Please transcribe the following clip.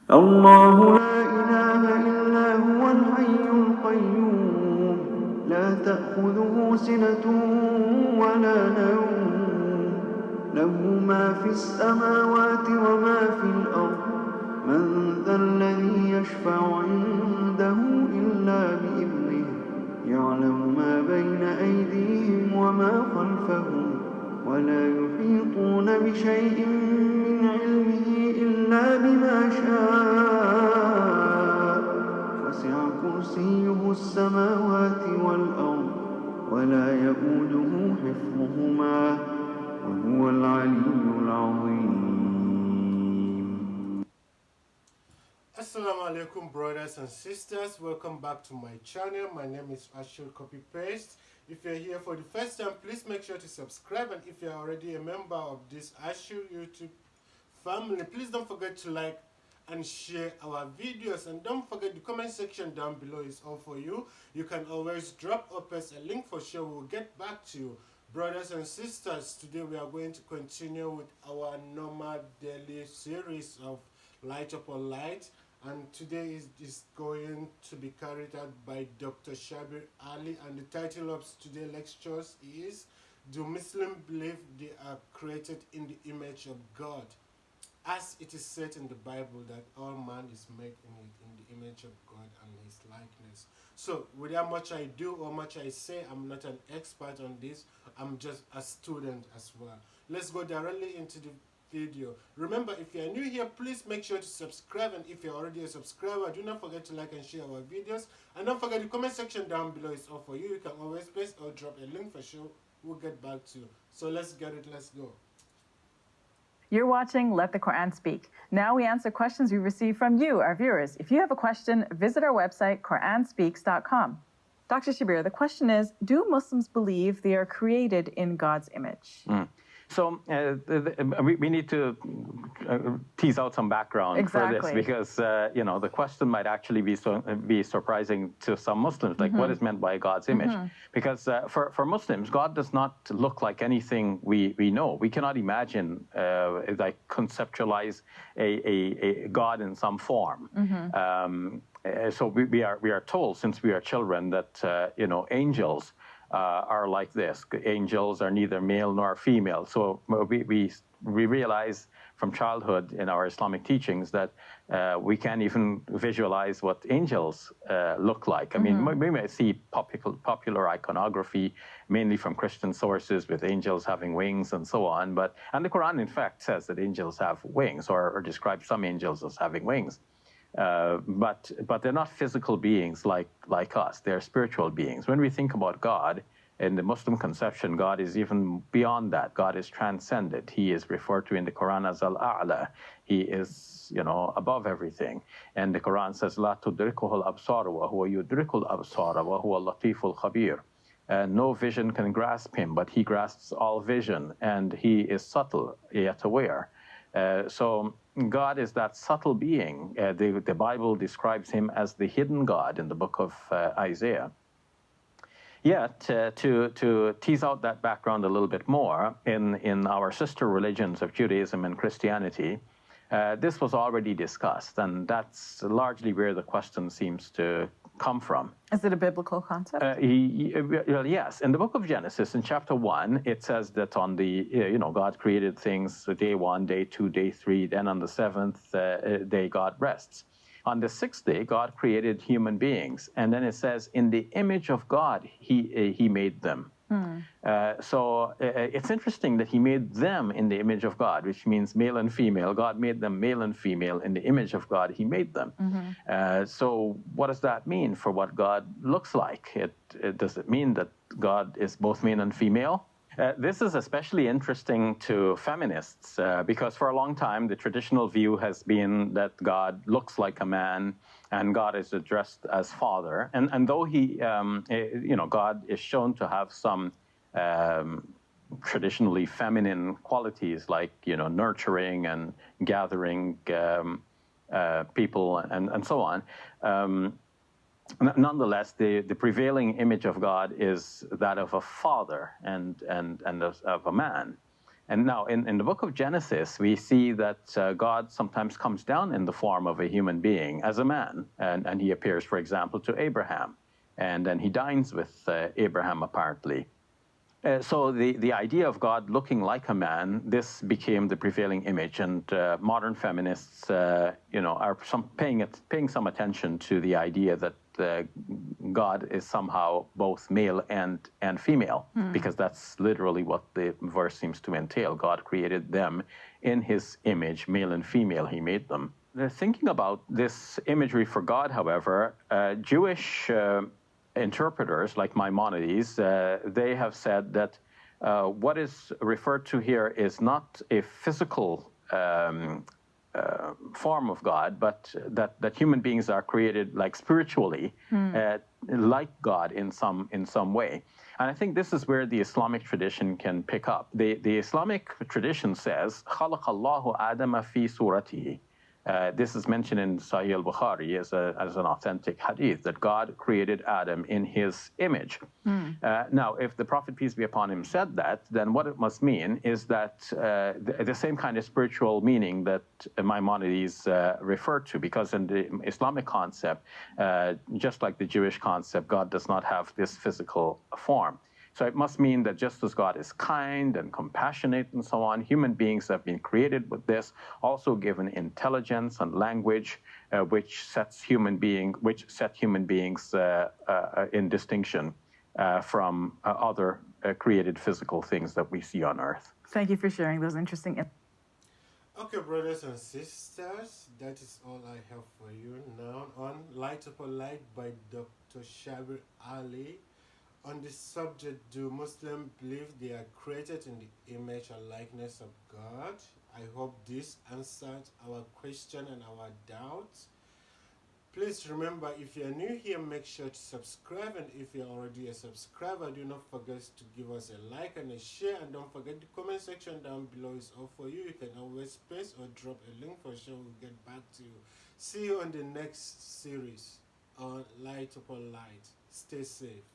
الله لا إله إلا هو الحي القيوم لا تأخذه سنة ولا نوم له ما في السماوات وما في الأرض من ذا الذي يشفع عنده إلا بإذنه يعلم ما بين أيديهم وما خلفهم ولا يحيطون بشيء من علمه إلا بما شاء وسع كرسيه السماوات والأرض ولا يئوده حفظهما وهو العلي العظيم. Assalamu alaikum, brothers and sisters. Welcome back to my channel. My name is Ashil Copy Paste. If you're here for the first time, please make sure to subscribe, and if you're already a member of this Ashil YouTube family, please don't forget to like and share our videos, and don't forget the comment section down below is all for you. You can always drop us a link for sure. We'll get back to you. Brothers and sisters, today we are going to continue with our normal daily series of Light Upon Light, and today is going to be carried out by Dr. Shabir Ali, and the title of today's lectures is Do Muslims Believe They Are Created in the Image of God? As it is said in the Bible that all man is made in the image of God and his likeness. So without much I do or much I say, I'm not an expert on this. I'm just a student as well. Let's go directly into the video. Remember, if you are new here, please make sure to subscribe, and if you're already a subscriber, do not forget to like and share our videos, and don't forget the comment section down below is all for you. You can always place or drop a link for sure. We'll get back to you. So let's get it, let's go. You're watching Let the Quran Speak. Now we answer questions we receive from you, our viewers. If you have a question, visit our website, QuranSpeaks.com. Dr. Shabir, the question is, do Muslims believe they are created in God's image? So we need to tease out some background for this, because the question might actually be surprising to some Muslims, like what is meant by God's image? Because for Muslims, God does not look like anything we know. We cannot imagine like conceptualize a God in some form. So we are told since we are children that angels are like this. Angels are neither male nor female. So we realize from childhood in our Islamic teachings that we can't even visualize what angels look like. I mean, we may see popular iconography, mainly from Christian sources, with angels having wings and so on. And the Quran, in fact, says that angels have wings, or describes some angels as having wings. But they're not physical beings like us. They're spiritual beings. When we think about God, in the Muslim conception, God is even beyond that. God is transcended. He is referred to in the Quran as Al-A'la. He is, above everything. And the Quran says, "La tudrikuhu al-absar wa huwa yudrikul absar wa huwa al-latiful khabir." No vision can grasp him, but he grasps all vision, and he is subtle yet aware. So God is that subtle being. The Bible describes him as the hidden God in the book of Isaiah. Yet, to tease out that background a little bit more, in our sister religions of Judaism and Christianity, this was already discussed, and that's largely where the question seems to come from. Is it a biblical concept? Yes. In the book of Genesis, in chapter 1, it says that on God created things day 1, day 2, day 3, then on the seventh day God rests. On the sixth day, God created human beings, and then it says, in the image of God, he made them. So it's interesting that he made them in the image of God, which means male and female. God made them male and female in the image of God. He made them. So what does that mean for what God looks like? Does it mean that God is both male and female? This is especially interesting to feminists because for a long time the traditional view has been that God looks like a man and God is addressed as father. And though God is shown to have some traditionally feminine qualities like nurturing and gathering people and so on. Nonetheless, the prevailing image of God is that of a father and of a man. And now, in the book of Genesis, we see that God sometimes comes down in the form of a human being as a man, and he appears, for example, to Abraham, and then he dines with Abraham, apparently. So the idea of God looking like a man, this became the prevailing image, and modern feminists, are paying some attention to the idea that God is somehow both male and female, because that's literally what the verse seems to entail. God created them in his image, male and female, he made them. Thinking about this imagery for God, however, Jewish interpreters like Maimonides, they have said that what is referred to here is not a physical form of God, but that human beings are created like spiritually, like God in some way. And I think this is where the Islamic tradition can pick up. The Islamic tradition says, خَلَقَ اللَّهُ آدَمَ فِي سُورَتِهِ. This is mentioned in Sahih al-Bukhari as an authentic hadith, that God created Adam in his image. Now, if the Prophet, peace be upon him, said that, then what it must mean is that the same kind of spiritual meaning that Maimonides referred to, because in the Islamic concept, just like the Jewish concept, God does not have this physical form. So it must mean that just as God is kind and compassionate and so on, human beings have been created with this, also given intelligence and language, which set human beings in distinction from other created physical things that we see on earth. Thank you for sharing those interesting. Okay, brothers and sisters, that is all I have for you now on Light Upon Light by Dr. Shabir Ali. On this subject, do Muslims believe they are created in the image and likeness of God? I hope this answered our question and our doubts. Please remember, if you are new here, make sure to subscribe, and if you are already a subscriber, do not forget to give us a like and a share, and don't forget the comment section down below is all for you. You can always paste or drop a link for sure. We'll get back to you. See you on the next series on Light Upon Light. Stay safe.